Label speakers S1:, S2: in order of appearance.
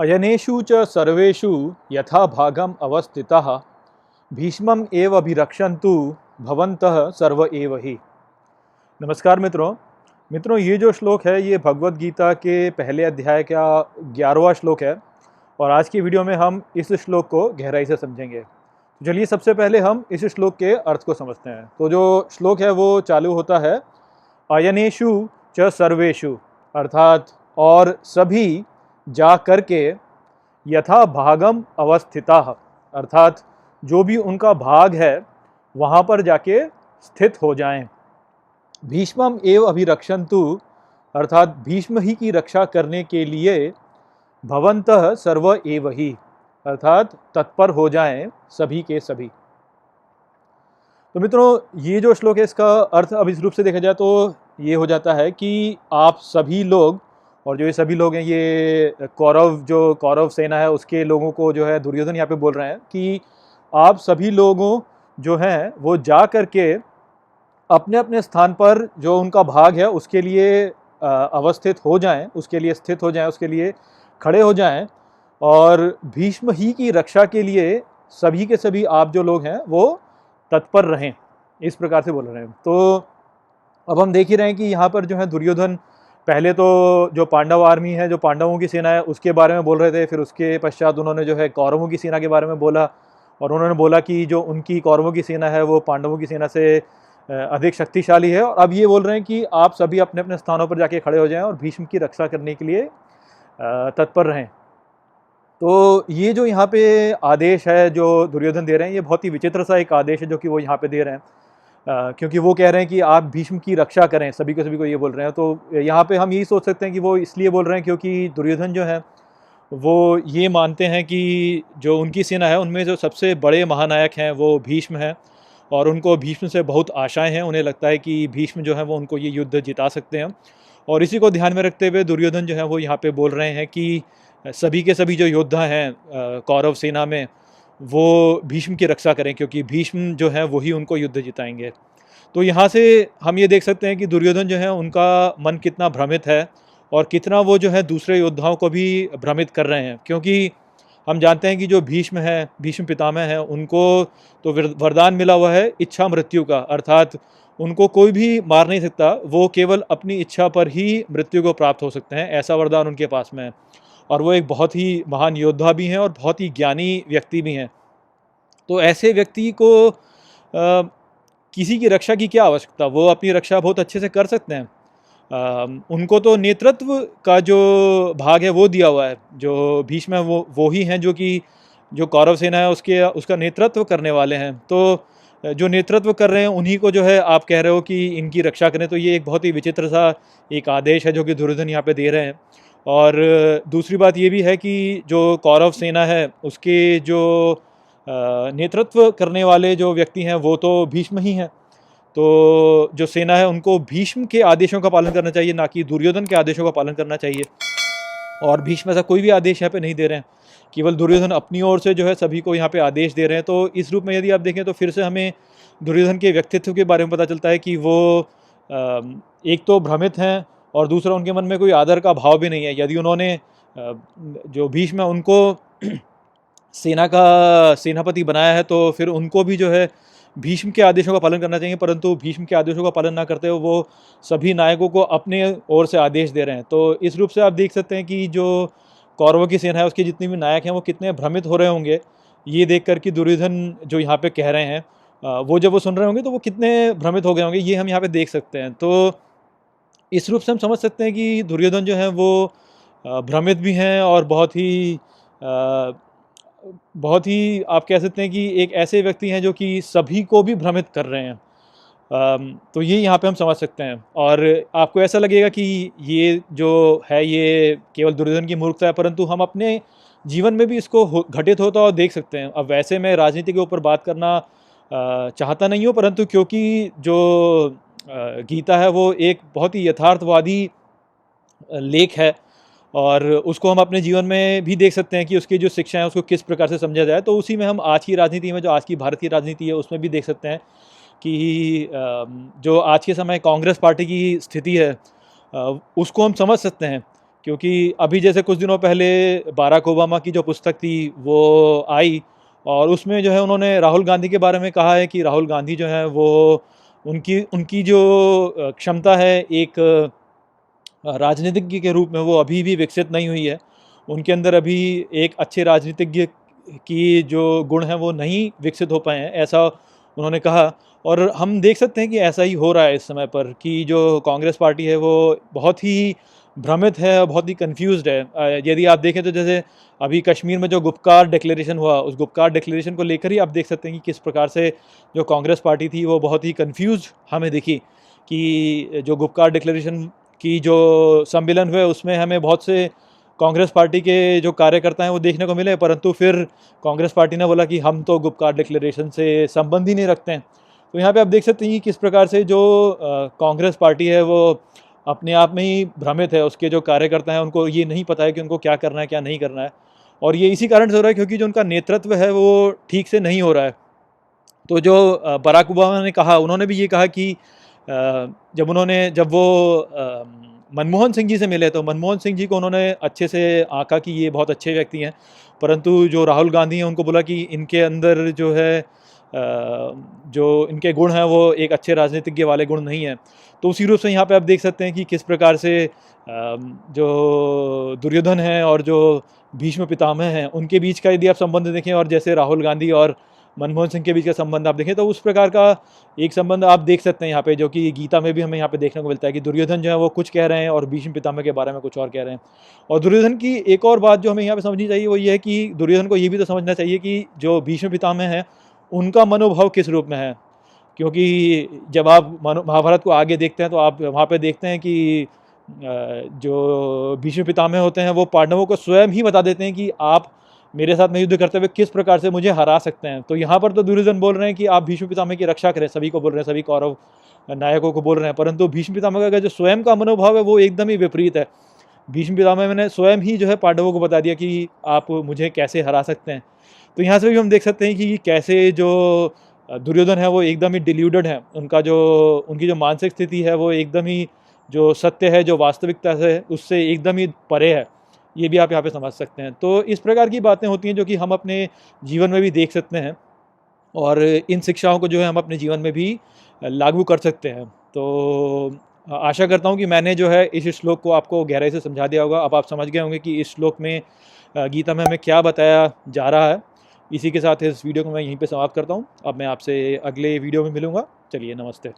S1: अयनेषु च सर्वेषु यथा भागम अवस्थिताः भीष्मम एव अभिरक्षन्तु भवन्तः सर्व एव ही। नमस्कार मित्रों, ये जो श्लोक है ये भगवत गीता के पहले अध्याय का 11वां श्लोक है और आज की वीडियो में हम इस श्लोक को गहराई से समझेंगे। तो चलिए सबसे पहले हम इस श्लोक के अर्थ को समझते हैं। तो जो श्लोक है वो चालू होता है अयनेषु च सर्वेषु, अर्थात और सभी जा करके, यथा भागम अवस्थिताः, अर्थात जो भी उनका भाग है वहाँ पर जाके स्थित हो जाएं। भीष्मम एव अभिरक्षन्तु, अर्थात भीष्म ही की रक्षा करने के लिए भवन्तः सर्व एव ही, अर्थात तत्पर हो जाएं सभी के सभी। तो मित्रों, ये जो श्लोक है इसका अर्थ अब इस रूप से देखा जाए तो ये हो जाता है कि आप सभी लोग, और जो ये सभी लोग हैं ये कौरव सेना है उसके लोगों को जो है दुर्योधन यहाँ पे बोल रहे हैं कि आप सभी लोगों जो हैं वो जा करके अपने अपने स्थान पर जो उनका भाग है उसके लिए अवस्थित हो जाएं, उसके लिए स्थित हो जाएं, उसके लिए खड़े हो जाएं और भीष्म ही की रक्षा के लिए सभी के सभी आप जो लोग हैं वो तत्पर रहें, इस प्रकार से बोल रहे हैं। तो अब हम देख ही रहे हैं कि यहाँ पर जो है दुर्योधन पहले तो जो पांडव आर्मी है, जो पांडवों की सेना है उसके बारे में बोल रहे थे, फिर उसके पश्चात उन्होंने जो है कौरवों की सेना के बारे में बोला और उन्होंने बोला कि जो उनकी कौरवों की सेना है वो पांडवों की सेना से अधिक शक्तिशाली है। और अब ये बोल रहे हैं कि आप सभी अपने अपने स्थानों पर जाके खड़े हो जाएं और भीष्म की रक्षा करने के लिए तत्पर रहें। तो ये जो यहाँ पे आदेश है जो दुर्योधन दे रहे हैं ये बहुत ही विचित्र सा एक आदेश है जो कि वो यहाँ पे दे रहे हैं, क्योंकि वो कह रहे हैं कि आप भीष्म की रक्षा करें, सभी को ये बोल रहे हैं। तो यहाँ पे हम यही सोच सकते हैं कि वो इसलिए बोल रहे हैं क्योंकि दुर्योधन जो है वो ये मानते हैं कि जो उनकी सेना है उनमें जो सबसे बड़े महानायक हैं वो भीष्म हैं और उनको भीष्म से बहुत आशाएं हैं। उन्हें लगता है कि भीष्म जो है वो उनको ये युद्ध जिता सकते हैं और इसी को ध्यान में रखते हुए दुर्योधन जो है वो यहाँ पे बोल रहे हैं कि सभी के सभी जो योद्धा हैं कौरव सेना में वो भीष्म की रक्षा करें क्योंकि भीष्म जो है वही उनको युद्ध जिताएंगे। तो यहाँ से हम ये देख सकते हैं कि दुर्योधन जो है उनका मन कितना भ्रमित है और कितना वो जो है दूसरे योद्धाओं को भी भ्रमित कर रहे हैं, क्योंकि हम जानते हैं कि जो भीष्म है, भीष्म पितामह हैं, उनको तो वरदान मिला हुआ है इच्छा मृत्यु का, अर्थात उनको कोई भी मार नहीं सकता, वो केवल अपनी इच्छा पर ही मृत्यु को प्राप्त हो सकते हैं, ऐसा वरदान उनके पास में है। और वो एक बहुत ही महान योद्धा भी हैं और बहुत ही ज्ञानी व्यक्ति भी हैं। तो ऐसे व्यक्ति को किसी की रक्षा की क्या आवश्यकता, वो अपनी रक्षा बहुत अच्छे से कर सकते हैं। उनको तो नेतृत्व का जो भाग है वो दिया हुआ है, जो भीष्म है वो ही हैं जो कि जो कौरव सेना है उसका नेतृत्व करने वाले हैं। तो जो नेतृत्व कर रहे हैं उन्हीं को जो है आप कह रहे हो कि इनकी रक्षा करें, तो ये एक बहुत ही विचित्र सा एक आदेश है जो कि दुर्योधन यहाँ पे दे रहे हैं। और दूसरी बात ये भी है कि जो कौरव सेना है उसके जो नेतृत्व करने वाले जो व्यक्ति हैं वो तो भीष्म ही हैं। तो जो सेना है उनको भीष्म के आदेशों का पालन करना चाहिए, ना कि दुर्योधन के आदेशों का पालन करना चाहिए। और भीष्म ऐसा कोई भी आदेश यहाँ पे नहीं दे रहे हैं, केवल दुर्योधन अपनी ओर से जो है सभी को यहाँ पे आदेश दे रहे हैं। तो इस रूप में यदि आप देखें तो फिर से हमें दुर्योधन के व्यक्तित्व के बारे में पता चलता है कि वो एक तो भ्रमित हैं और दूसरा उनके मन में कोई आदर का भाव भी नहीं है। यदि उन्होंने जो भीष्म है उनको सेना का सेनापति बनाया है तो फिर उनको भी जो है भीष्म के आदेशों का पालन करना चाहिए, परंतु भीष्म के आदेशों का पालन ना करते हुए वो सभी नायकों को अपने ओर से आदेश दे रहे हैं। तो इस रूप से आप देख सकते हैं कि जो कौरवों की सेना है उसके जितने भी नायक हैं वो कितने भ्रमित हो रहे होंगे ये देख कर कि दुर्योधन जो यहाँ पे कह रहे हैं वो जब वो सुन रहे होंगे तो वो कितने भ्रमित हो गए होंगे, ये हम यहाँ पे देख सकते हैं। तो इस रूप से हम समझ सकते हैं कि दुर्योधन जो है वो भ्रमित भी हैं और बहुत ही आप कह सकते हैं कि एक ऐसे व्यक्ति हैं जो कि सभी को भी भ्रमित कर रहे हैं। तो ये यहाँ पे हम समझ सकते हैं और आपको ऐसा लगेगा कि ये जो है ये केवल दुर्योधन की मूर्खता है, परंतु हम अपने जीवन में भी इसको घटित होता और देख सकते हैं। अब वैसे मैं राजनीति के ऊपर बात करना चाहता नहीं हूँ, परंतु क्योंकि जो गीता है वो एक बहुत ही यथार्थवादी लेख है और उसको हम अपने जीवन में भी देख सकते हैं कि उसकी जो शिक्षा है उसको किस प्रकार से समझा जाए। तो उसी में हम आज की राजनीति में, जो आज की भारतीय राजनीति है उसमें भी देख सकते हैं कि जो आज के समय कांग्रेस पार्टी की स्थिति है उसको हम समझ सकते हैं क्योंकि अभी जैसे कुछ दिनों पहले बाराक ओबामा की जो पुस्तक थी वो आई, और उसमें जो है उन्होंने राहुल गांधी के बारे में कहा है कि राहुल गांधी जो है वो उनकी उनकी जो क्षमता है एक राजनीतिज्ञ के रूप में वो अभी भी विकसित नहीं हुई है। उनके अंदर अभी एक अच्छे राजनीतिज्ञ की जो गुण हैं वो नहीं विकसित हो पाए हैं, ऐसा उन्होंने कहा। और हम देख सकते हैं कि ऐसा ही हो रहा है इस समय पर, कि जो कांग्रेस पार्टी है वो बहुत ही भ्रमित है और बहुत ही कन्फ्यूज़्ड है। यदि आप देखें तो जैसे अभी कश्मीर में जो गुपकार डिक्लेरेशन हुआ, उस गुपकार डिक्लेरेशन को लेकर ही आप देख सकते हैं कि किस प्रकार से जो कांग्रेस पार्टी थी वो बहुत ही कन्फ्यूज़्ड हमें दिखी। कि जो गुपकार डिक्लेरेशन की जो सम्मेलन हुए उसमें हमें बहुत से कांग्रेस पार्टी के जो कार्यकर्ता हैं वो देखने को मिले, परंतु फिर कांग्रेस पार्टी ने बोला कि हम तो गुपकार डिक्लेरेशन से संबंध ही नहीं रखते हैं। तो यहाँ पे आप देख सकते हैं कि किस प्रकार से जो कांग्रेस पार्टी है वो अपने आप में ही भ्रमित है। उसके जो कार्यकर्ता हैं उनको ये नहीं पता है कि उनको क्या करना है क्या नहीं करना है, और ये इसी कारण से हो रहा है क्योंकि जो उनका नेतृत्व है वो ठीक से नहीं हो रहा है। तो जो बराक ओबामा ने कहा, उन्होंने भी ये कहा कि जब वो मनमोहन सिंह जी से मिले तो मनमोहन सिंह जी को उन्होंने अच्छे से आंका कि ये बहुत अच्छे व्यक्ति हैं, परंतु जो राहुल गांधी हैं उनको बोला कि इनके अंदर जो है जो इनके गुण हैं वो एक अच्छे राजनीतिज्ञ वाले गुण नहीं हैं। तो उसी रूप से यहाँ पे आप देख सकते हैं कि किस प्रकार से जो दुर्योधन हैं और जो भीष्म पितामह हैं उनके बीच का यदि आप संबंध देखें, और जैसे राहुल गांधी और मनमोहन सिंह के बीच का संबंध आप देखें, तो उस प्रकार का एक संबंध आप देख सकते हैं यहाँ पे, जो कि गीता में भी हमें यहाँ पे देखने को मिलता है कि दुर्योधन जो है वो कुछ कह रहे हैं और भीष्म पितामह के बारे में कुछ और कह रहे हैं। और दुर्योधन की एक और बात जो हमें यहाँ पे समझनी चाहिए वो ये है कि दुर्योधन को ये भी तो समझना चाहिए कि जो भीष्म पितामह हैं उनका मनोभाव किस रूप में है। क्योंकि जब आप महाभारत को आगे देखते हैं तो आप वहाँ पे देखते हैं कि जो भीष्म पितामह होते हैं वो पांडवों को स्वयं ही बता देते हैं कि आप मेरे साथ में युद्ध करते हुए किस प्रकार से मुझे हरा सकते हैं। तो यहाँ पर तो दुर्योधन बोल रहे हैं कि आप भीष्म पितामह की रक्षा करें, सभी को बोल रहे हैं, सभी कौरव नायकों को बोल रहे हैं, परंतु भीष्म पितामह का जो स्वयं का मनोभाव है वो एकदम ही विपरीत है। भीष्म पितामह ने स्वयं ही जो है पांडवों को बता दिया कि आप मुझे कैसे हरा सकते हैं। तो यहाँ से भी हम देख सकते हैं कि कैसे जो दुर्योधन है वो एकदम ही डिल्यूडेड है। उनकी जो मानसिक स्थिति है वो एकदम ही जो सत्य है, जो वास्तविकता है उससे एकदम ही परे है। ये भी आप यहाँ पे समझ सकते हैं। तो इस प्रकार की बातें होती हैं जो कि हम अपने जीवन में भी देख सकते हैं, और इन शिक्षाओं को जो है हम अपने जीवन में भी लागू कर सकते हैं। तो आशा करता हूँ कि मैंने जो है इस श्लोक को आपको गहराई से समझा दिया होगा। अब आप समझ गए होंगे कि इस श्लोक में गीता में हमें क्या बताया जा रहा है। इसी के साथ इस वीडियो को मैं यहीं पे समाप्त करता हूँ। अब मैं आपसे अगले वीडियो में मिलूँगा। चलिए, नमस्ते।